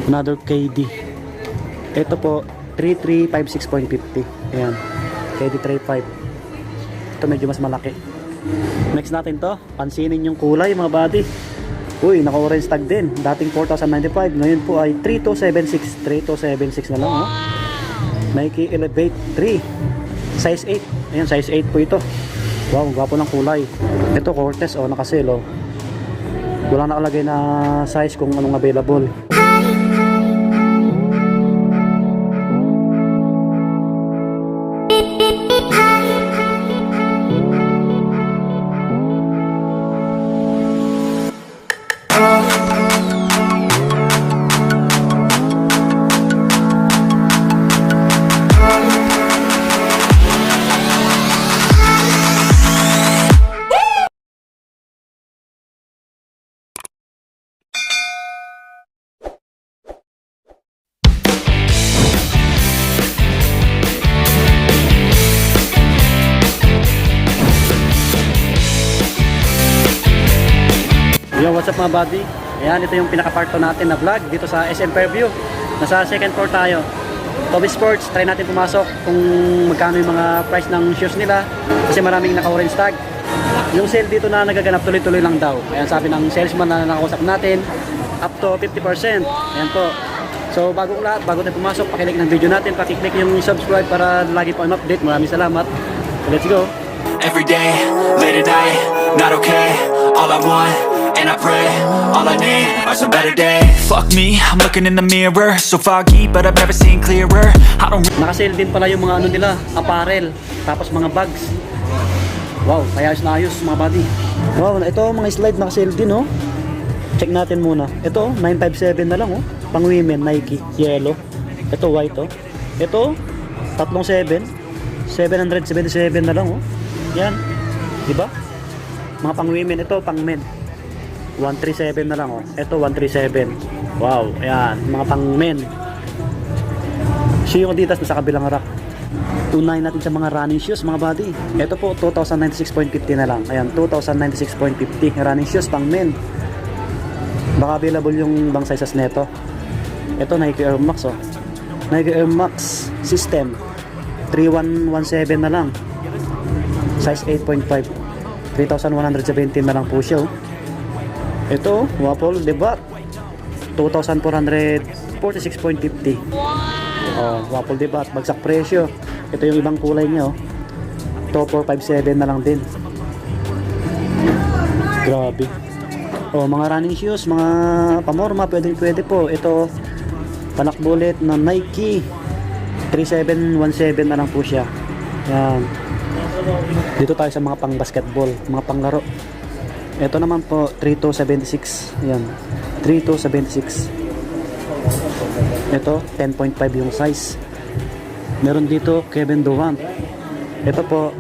Another KD. Ito po 3356.50. Ayan, KD 35. Ito medyo mas malaki. Next natin to, pansinin yung kulay mga buddy. Uy, naka-orange tag din. Dating 4,095, ngayon po ay 3276. 3276 na lang, oh. Nike Elevate 3 size 8. Ayan, size 8 po ito. Wow, gwapo ng kulay. Ito Cortez, oh, naka-sale, oh. Walang nakalagay na size kung anong available. Yo, what's up mga buddy? Ayan, ito yung pinaka-part natin na vlog dito sa SM Fairview. Nasa second floor tayo. Toby Sports, try natin pumasok kung magkano yung mga price ng shoes nila kasi maraming naka-orange tag. Yung sale dito na nagaganap tuloy-tuloy lang daw. Ayan, sabi ng salesman na nakausap natin, up to 50%. Ayan po. So bago tayo pumasok, pakilike ng video natin, pakiclick yung subscribe para lagi po ang update. Maraming salamat. So, let's go. Every day, late at night, not okay. All I want, and I pray, all I need are some better days. Fuck me, I'm looking in the mirror, so foggy, but I've never seen clearer. I don't. Naka-sale din pala yung mga ano nila, apparel, tapos mga bags. Wow, ayos na ayos mga buddy. Wow, ito mga slide naka-sale din, oh. Check natin muna. Ito, 957 na lang, oh. Pang women, Nike, yellow. Ito, white, oh. Ito, 37, 777 na lang, oh. Yan, diba? Mga pang women, ito pang men, 137 na lang, oh. Ito 137. Wow, ayan, mga pang men. Shoe yung Adidas na sa kabilang rack. Tunayin natin sa mga running shoes mga buddy. Ito po 2,096.50 na lang. Ayan, 2,096.50 running shoes pang men. Baka available yung bang sizes neto. Ito Nike Air Max, oh. Nike Air Max system 3117 na lang. Size 8.5, 3,117 na lang po siya, oh. Ito, Waffle Debat 2,446.50. Oh, Waffle Debat, bagsak presyo. Ito yung ibang kulay niya, oh. 2,457 na lang din. Grabe. Oh, mga running shoes, mga pamorma, pwede po. Ito, panakbulit na Nike 3717 na lang po siya. Yan. Dito tayo sa mga pang basketball, mga panglaro. Ito naman po 3276. Ayan, 3276. Ito 10.5 yung size. Meron dito Kevin Durant. Ito po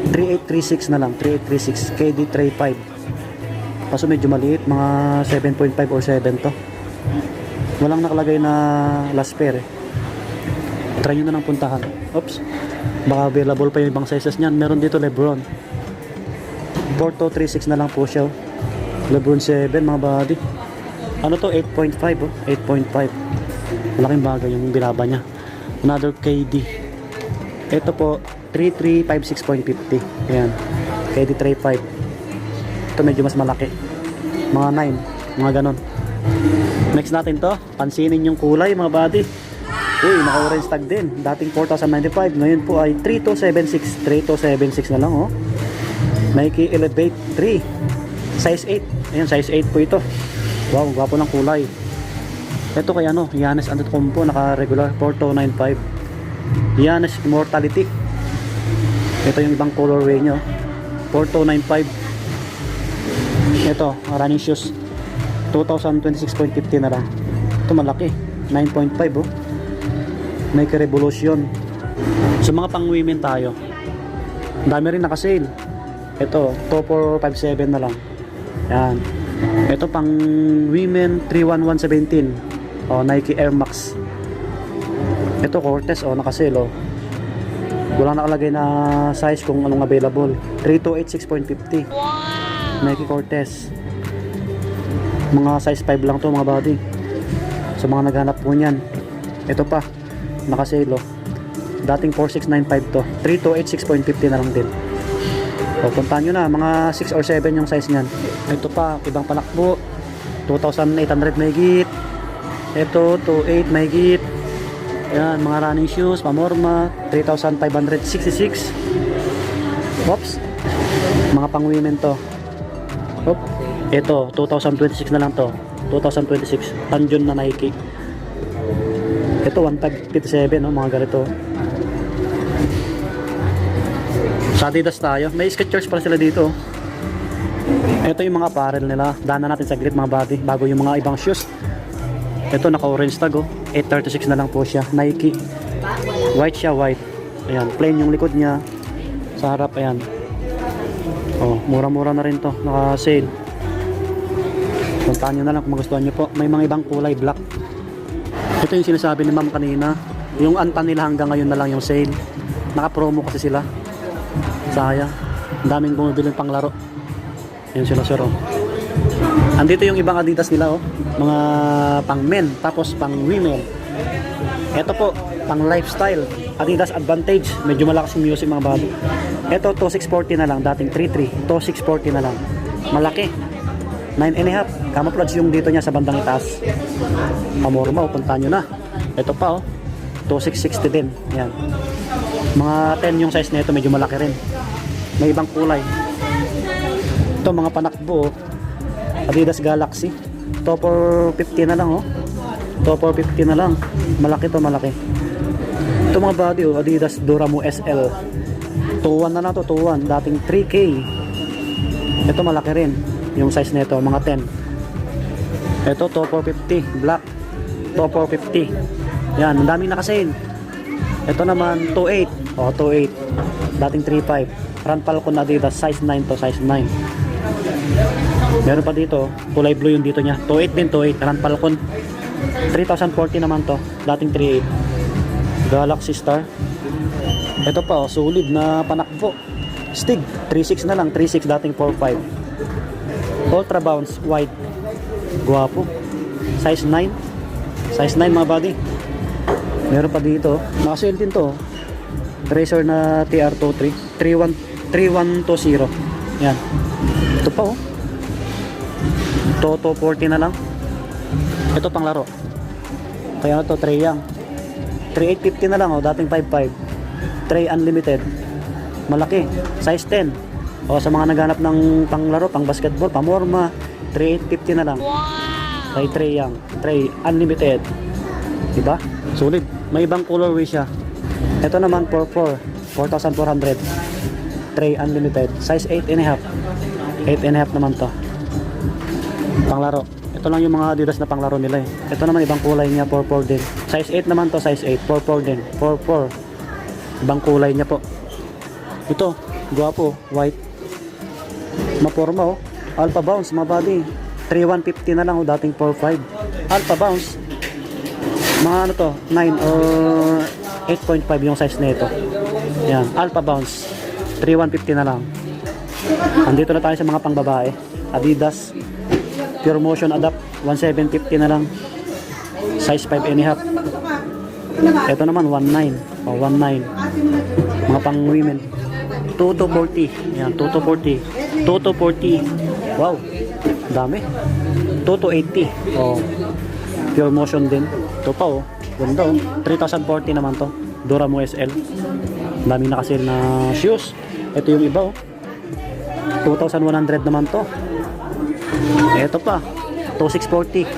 3836 na lang, 3836 KD 35. Kaso medyo maliit, mga 7.5 or 7 to. Walang nakalagay na last pair, eh. Try nyo na lang puntahan. Oops, baka available pa yung ibang sizes nyan. Meron dito Lebron 4236 na lang po siya, oh. Lebron 7 mga buddy. Ano to, 8.5, oh. 8.5. Malaking bagay yung bilaba nya. Another KD. Ito po 3356.50. Ayan, KD 35. Ito medyo mas malaki, mga 9, mga ganon. Next natin to, pansinin yung kulay mga buddy. Uy, naka-orange tag din. Dating 4,095, ngayon po ay 3276. 3276 na lang, oh. Nike Elevate 3 size 8. Ayan, size 8 po ito. Wow, gwapo ng kulay. Ito kay ano, Giannis Antetokounmpo, naka-regular 4295. Giannis Immortality. Ito yung ibang colorway nyo, 4295. Ito, running shoes 2,026.50 na lang. Ito malaki, 9.5, oh. Nike Revolution. So mga pang women tayo, dami rin naka-sale. Ito 2457 na lang. Yan. Ito pang women 31117. Oh, Nike Air Max. Ito Cortez, oh, naka-sale, oh. Walang nakalagay na size kung anong available. 3286.50. Nike Cortez. Mga size 5 lang to mga buddy. sa mga naghanap po niyan. Ito pa, naka-sale oh. Dating 4,695 to. 3,286.50 na lang din. O, puntahan nyo na, mga 6 or 7 yung size niyan. Ito pa, ibang panakbo. 2,800 may git. Ito, 2,800 may git. Yan, mga running shoes, pamorma, 3,566. Oops. Mga pang women to. Oop. Ito, 2026 na lang to. 2026. Tanjun na Nike. Ito, 1,557, no? Mga ganito. Sa Adidas tayo. May Skechers pala sila dito. Ito yung mga apparel nila. Daanan natin saglit mga buddy. Bago yung mga ibang shoes. Ito, naka-orange tag, oh. 836 na lang po siya. Nike. White siya, white. Ayan, plain yung likod niya. Sa harap, ayan. Oh, mura-mura na rin to. Naka-sale. Puntaan nyo na lang kung magustuhan nyo po. May mga ibang kulay, black. Ito yung sinasabi ni ma'am kanina. Yung anta nila hanggang ngayon na lang yung sale. Naka-promo kasi sila. Sayang. Ang daming bumibili pang laro. Yun sila sir, oh. Andito yung ibang Adidas nila, oh. Mga pang men, tapos pang women. Ito po, pang lifestyle. Adidas Advantage. Medyo malakas yung music mga bago. Ito, 2,640 na lang. Dating 3,300. 2,640 na lang. Malaki. 9.5. Camouflage yung dito niya sa bandang itaas. Pamorma, punta nyo na. Ito pa, oh. 2,660 din. Yan. Mga 10 yung size nito, medyo malaki rin. May ibang kulay. Ito, mga panakbo, oh. Adidas Galaxy. Top 450 na lang, oh. Top 450 na lang. Malaki to, malaki. Ito mga body, oh. Adidas Duramo SL. 2.1 na lang to, 2.1. Dating 3K. Ito malaki rin. Yung size nito, mga 10. Ito, top 450. Black. Top 450. Yan, ang daming nakasale. Ito naman, 2.8. O, 2.8. Dating 3.5. Run Falcon Adidas, size 9 to, size 9. Meron pa dito, kulay blue yung dito niya. 2.8 din, 2.8. Run Falcon. 3,040 naman to. Dating 3.8. Galaxy Star. Ito pa, oh, solid na panakbo. Stig, 3.6 na lang. 3.6 dating 4.5. Ultra Bounce, white. Guwapo. Size 9. Size 9 mga buddy. Meron pa dito. Naka-sale din to. Racer na TR23. 3120. Yan. Ito pa, oh. Toto 40 na lang. Ito pang laro. Kaya ito, Trey Young. 3,850 na lang, oh. Dating 5.5. Trey Unlimited. Malaki. Size 10. O, sa mga naghanap ng panglaro, pang basketball, pamorma, 3,850 na lang. Kay Trey Young. Trey Unlimited. Diba? Sulit. May ibang colorway siya. Ito naman, 4.4. 4,400. Trey Unlimited. Size 8.5. 8.5 naman to. Panglaro. Ito lang yung mga Adidas na panglaro nila eh. Ito naman ibang kulay niya, 4.4 din. Size 8 naman to, size 8. 4.4 din. 4.4. Ibang kulay niya po. Ito, guwapo, white. Maporma, oh. Alpha Bounce, mga buddy. 3,150 na lang, oh. Dating 4,500. Alpha Bounce. Mga ano to, 9 or 8.5 yung size nito. Yan, Alpha Bounce. 3,150 na lang. Andito na tayo sa mga pangbabae. Adidas Pure Motion Adapt. 1,750 na lang. Size 5.5. Ito naman, 1,900. O, 1,900. Mga pang women. 2,240. Yan, 2,240. 2,240. Wow, dami. 2,280. Oh, Pure Motion din. Ito pa, oh. Ganda, oh. 3,040 naman to. Duramo SL. Daming nakasale na shoes. Ito yung iba, oh. 2,100 naman to. Ito pa, 2,640.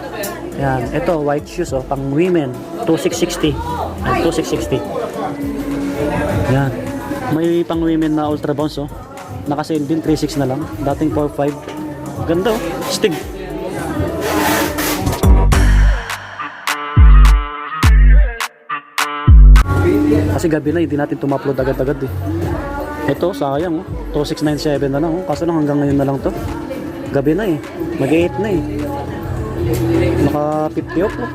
Yan, ito white shoes, oh, pang women. 2,660. Yan, 2,660. Yan. May pang women na Ultra Bounce, oh. Naka-sale din, 3.6 na lang. Dating 4.5. Ganda, oh. Stig. Kasi gabi na, hindi natin tum-upload agad-agad eh. Ito, sayang, oh. 2,697 na lang, oh. Kaso lang hanggang ngayon na lang to. Gabi na eh. Mag-8 na eh. Naka 50 off, oh.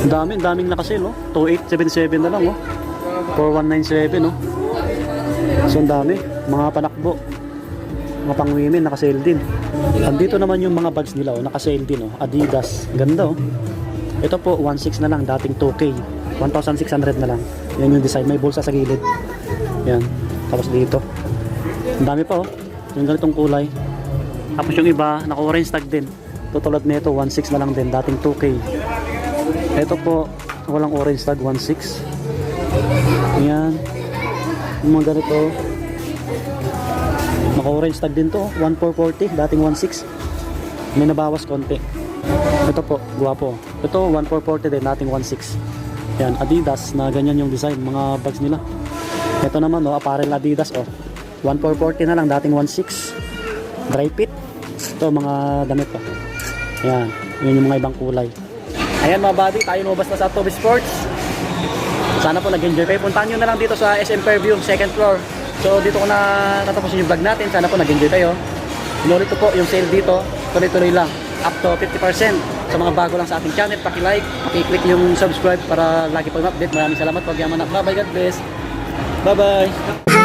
Daming naka-sale, oh. 2,877 na lang, oh. 4,197, oh. So, ang dami. Mga panakbo. Mga pang women, naka-sale din. Andito naman yung mga bags nila, oh. Naka-sale din, oh. Adidas. Ganda, oh. Ito po 1.6 na lang, dating 2K. 1,600 na lang. Yan yung design, may bulsa sa gilid. Yan. Tapos dito. Ang dami pa oh. Yung ganitong kulay. Tapos yung iba, naka-orange tag din. Tutulad nito, 1.6 na lang din, dating 2K. Ito po, walang orange tag, 1.6. Ayan. Yung mga ganito. Naka-orange tag din to, 1,440, dating 1.6. May nabawas konti. Ito po, guwapo. Ito, 1,440 din, dating 1.6. Yan, Adidas, na ganyan yung design, mga bags nila. Ito naman, oh, apparel Adidas, oh. 1,440 na lang, dating 1.6. Dry fit. Ito, mga damit pa. Ayan, yun yung mga ibang kulay. Ayan mga buddy, tayo lumabas na sa Toby Sports. Sana po nag-enjoy kayo. Puntahan nyo na lang dito sa SM Fairview, second floor. So dito ko na natapusin yung vlog natin. Sana po nag-enjoy kayo. Inulit ko po yung sale dito. Tuloy-tuloy lang. Up to 50%. Sa mga bago lang sa ating channel, paki-like, paki-click yung subscribe para lagi po yung update. Maraming salamat. Pag-yaman up. Bye-bye. God bless. Bye-bye.